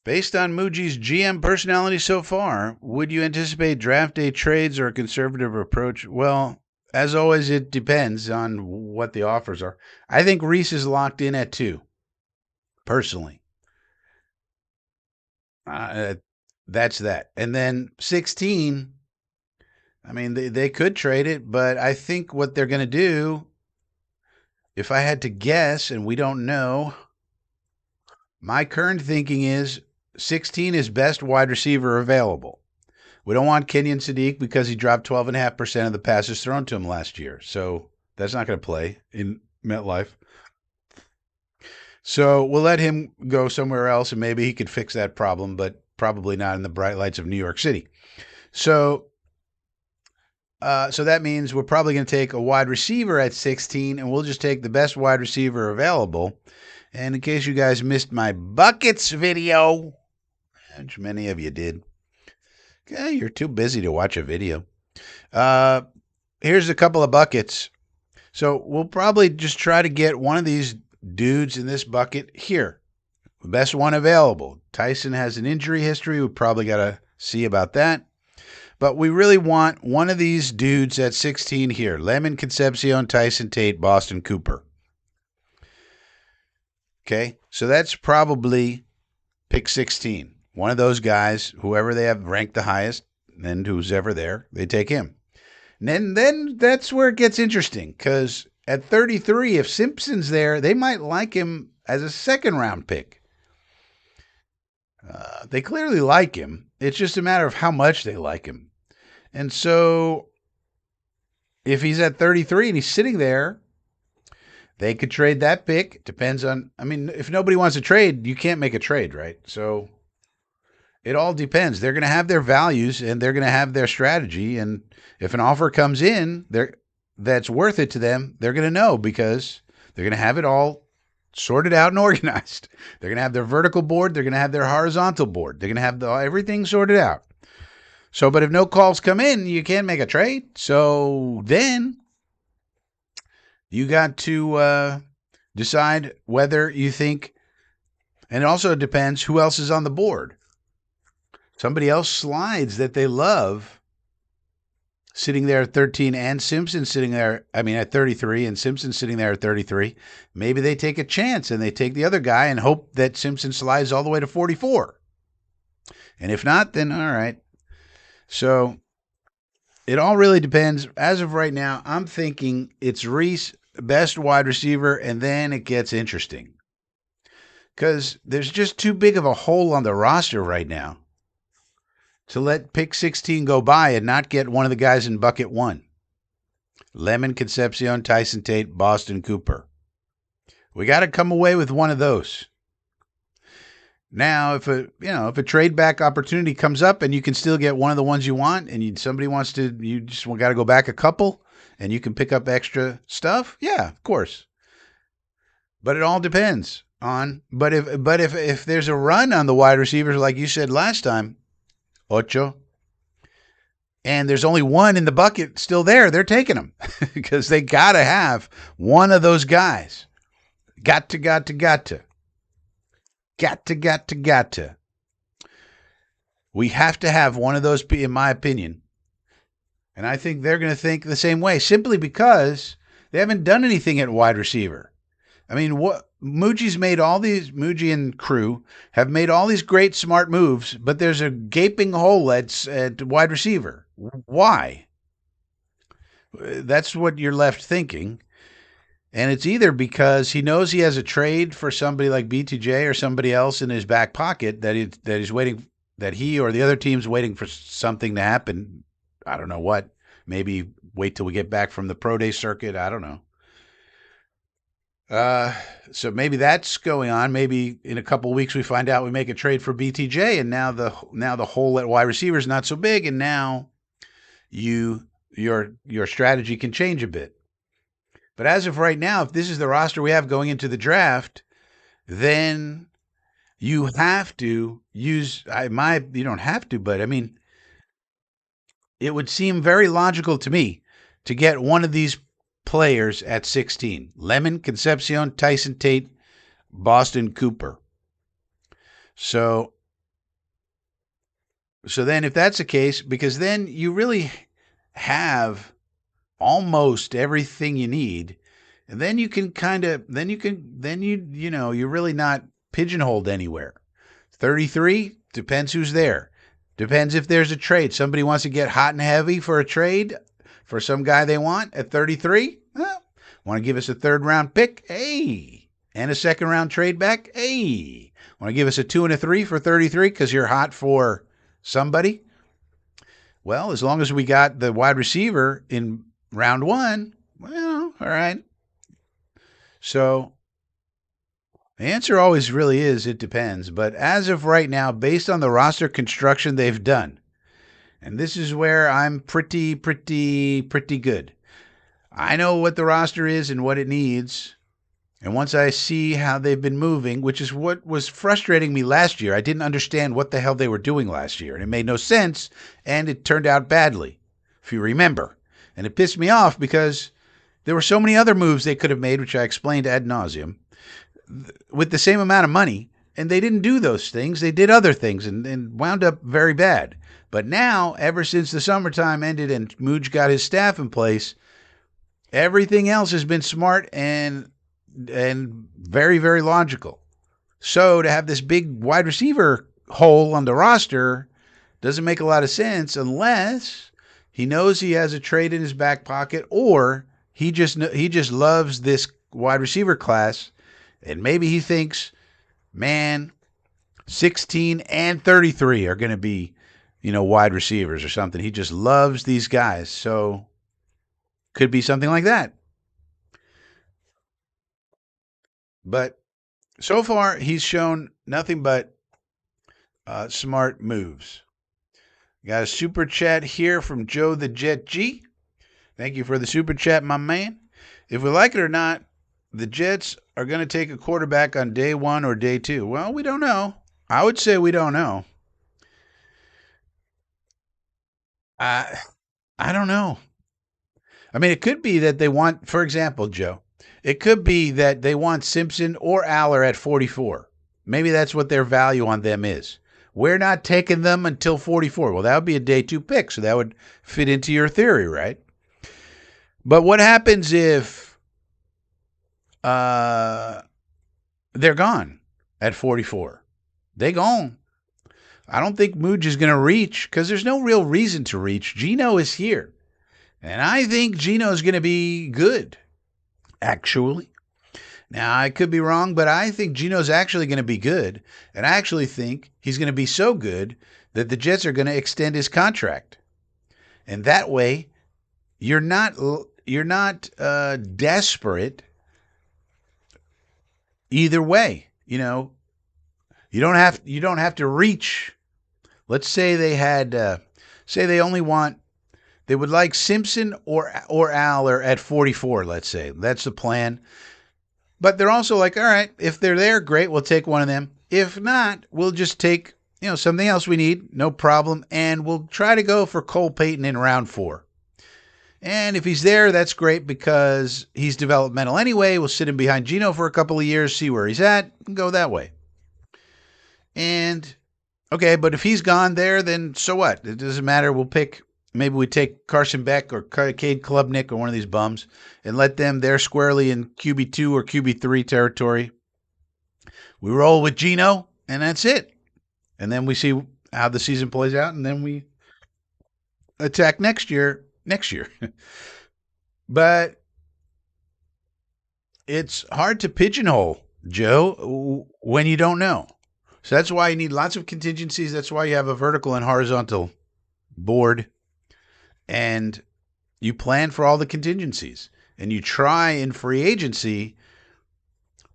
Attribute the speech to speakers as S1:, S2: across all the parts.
S1: Based on Mougey's GM personality so far, would you anticipate draft day trades or a conservative approach? Well, as always, it depends on what the offers are. I think Reese is locked in at 2, personally. Uh, that's that. And then 16, I mean, they could trade it, but I think what they're going to do, if I had to guess, and we don't know, my current thinking is 16 is best wide receiver available. We don't want Kenyon Sadiq because he dropped 12.5% of the passes thrown to him last year. So that's not going to play in MetLife. So we'll let him go somewhere else and maybe he could fix that problem, but probably not in the bright lights of New York City. So so that means we're probably going to take a wide receiver at 16, and we'll just take the best wide receiver available. And in case you guys missed my buckets video, which many of you did, okay, you're too busy to watch a video. Here's a couple of buckets. So we'll probably just try to get one of these dudes in this bucket here. The best one available. Tyson has an injury history. We probably got to see about that. But we really want one of these dudes at 16 here. Lemon, Concepcion, Tyson Tate, Boston Cooper. Okay, so that's probably pick 16. One of those guys, whoever they have ranked the highest, and who's ever there, they take him. And then that's where it gets interesting, because at 33, if Simpson's there, they might like him as a second-round pick. They clearly like him. It's just a matter of how much they like him. And so if he's at 33 and he's sitting there, they could trade that pick. Depends on, I mean, if nobody wants to trade, you can't make a trade, right? So it all depends. They're going to have their values and they're going to have their strategy. And if an offer comes in that's worth it to them, they're going to know because they're going to have it all sorted out and organized. They're going to have their vertical board. They're going to have their horizontal board. They're going to have everything sorted out. So, but if no calls come in, you can't make a trade. So then you got to decide whether you think, and it also depends who else is on the board. Somebody else slides that they love sitting there at 13 and Simpson sitting there, at 33 and Simpson sitting there at 33. Maybe they take a chance and they take the other guy and hope that Simpson slides all the way to 44. And if not, then all right. So it all really depends. As of right now, I'm thinking it's Reese, best wide receiver, and then it gets interesting. Because there's just too big of a hole on the roster right now to let pick 16 go by and not get one of the guys in bucket 1. Lemon, Concepcion, Tyson Tate, Boston Cooper. We got to come away with one of those. Now, if a trade back opportunity comes up and you can still get one of the ones you want, and you just got to go back a couple, and you can pick up extra stuff. Yeah, of course. But it all depends on. But if there's a run on the wide receivers, like you said last time, ocho, and there's only one in the bucket still there, they're taking them because they got to have one of those guys. Got to. Got to. We have to have one of those, in my opinion. And I think they're going to think the same way, simply because they haven't done anything at wide receiver. I mean, Mougey and crew have made all these great, smart moves, but there's a gaping hole at wide receiver. Why? That's what you're left thinking. And it's either because he knows he has a trade for somebody like BTJ or somebody else in his back pocket that he's waiting, that he or the other team's waiting for something to happen. I don't know what. Maybe wait till we get back from the pro day circuit. I don't know. So maybe that's going on. Maybe in a couple of weeks we find out we make a trade for BTJ, and now the hole at wide receiver is not so big, and now your strategy can change a bit. But as of right now, if this is the roster we have going into the draft, then you have to use, you don't have to, but I mean, it would seem very logical to me to get one of these players at 16. Lemon, Concepcion, Tyson Tate, Boston Cooper. So So then, if that's the case, because then you really have almost everything you need, and then you can kind of, then you know, you're really not pigeonholed anywhere. 33 depends who's there. Depends if there's a trade. Somebody wants to get hot and heavy for a trade for some guy they want at 33. Well, want to give us a third round pick? Hey. And a second round trade back? Hey. Want to give us a 2 and a 3 for 33 because you're hot for somebody? Well, as long as we got the wide receiver in round one, well, all right. So the answer always really is it depends. But as of right now, based on the roster construction they've done, and this is where I'm pretty good. I know what the roster is and what it needs. And once I see how they've been moving, which is what was frustrating me last year, I didn't understand what the hell they were doing last year. And it made no sense, and it turned out badly, if you remember. And it pissed me off because there were so many other moves they could have made, which I explained ad nauseum, with the same amount of money, and they didn't do those things. They did other things and wound up very bad. But now, ever since the summertime ended and Mougey got his staff in place, everything else has been smart and very, very logical. So to have this big wide receiver hole on the roster doesn't make a lot of sense unless he knows he has a trade in his back pocket, or he just loves this wide receiver class, and maybe he thinks, man, 16 and 33 are going to be, wide receivers or something. He just loves these guys. So could be something like that. But so far, he's shown nothing but smart moves. Got a super chat here from Joe the Jet G. Thank you for the super chat, my man. If we like it or not, the Jets are going to take a quarterback on day 1 or day 2. Well, we don't know. I would say we don't know. I don't know. I mean, it could be that they want, for example, Joe, it could be that they want Simpson or Aller at 44. Maybe that's what their value on them is. We're not taking them until 44. Well, that would be a day 2 pick, so that would fit into your theory, right? But what happens if they're gone at 44? They gone. I don't think Mougey is going to reach because there's no real reason to reach. Geno is here. And I think Geno is going to be good, actually. Now, I could be wrong, but I think Geno's actually going to be good. And I actually think he's going to be so good that the Jets are going to extend his contract. And that way, you're not desperate either way. You don't have to reach. Let's say they had, they would like Simpson or Aller at 44, let's say. That's the plan. But they're also like, all right, if they're there, great, we'll take one of them. If not, we'll just take, something else we need, no problem, and we'll try to go for Cole Payton in round 4. And if he's there, that's great because he's developmental anyway. We'll sit him behind Geno for a couple of years, see where he's at, and go that way. And, okay, but if he's gone there, then so what? It doesn't matter. Maybe we take Carson Beck or Cade Klubnik or one of these bums and let them there squarely in QB2 or QB3 territory. We roll with Geno, and that's it. And then we see how the season plays out, and then we attack next year. But it's hard to pigeonhole, Joe, when you don't know. So that's why you need lots of contingencies. That's why you have a vertical and horizontal board. And you plan for all the contingencies. And you try in free agency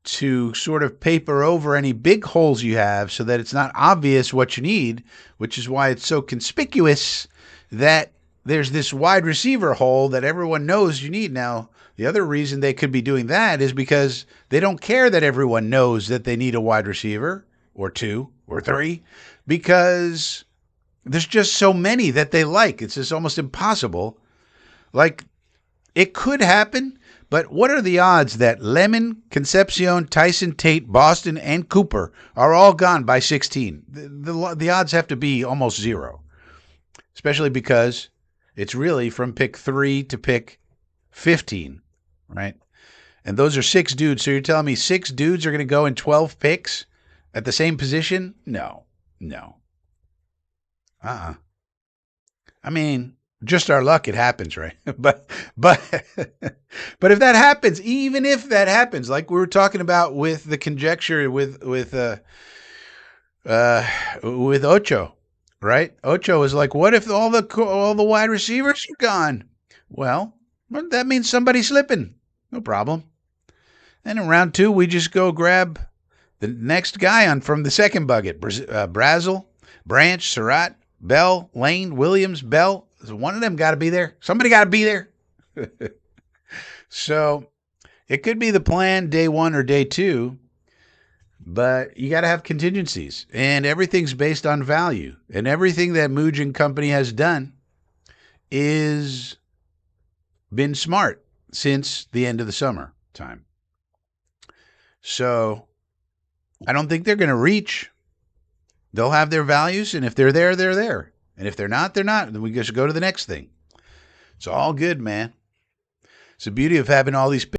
S1: to sort of paper over any big holes you have so that it's not obvious what you need, which is why it's so conspicuous that there's this wide receiver hole that everyone knows you need. Now, the other reason they could be doing that is because they don't care that everyone knows that they need a wide receiver or 2 or 3 because there's just so many that they like. It's just almost impossible. Like, It could happen, but what are the odds that Lemon, Concepcion, Tyson, Tate, Boston, and Cooper are all gone by 16? The odds have to be almost zero, especially because it's really from pick 3 to pick 15, right? And those are 6 dudes. So you're telling me 6 dudes are going to go in 12 picks at the same position? No, no. I mean, just our luck, it happens, right? but but if that happens, even if that happens, like we were talking about with the conjecture with Ocho, right? Ocho is like, what if all the wide receivers are gone? Well, that means somebody's slipping. No problem. And in round 2, we just go grab the next guy on from the second bucket: Brazel, Branch, Surratt, Bell, Lane, Williams, Bell. One of them got to be there. Somebody got to be there. So it could be the plan day 1 or day 2, but you got to have contingencies. And everything's based on value. And everything that Mougey and company has done is been smart since the end of the summer time. So I don't think they're going to reach. They'll have their values, and if they're there, they're there. And if they're not, they're not. Then we just go to the next thing. It's all good, man. It's the beauty of having all these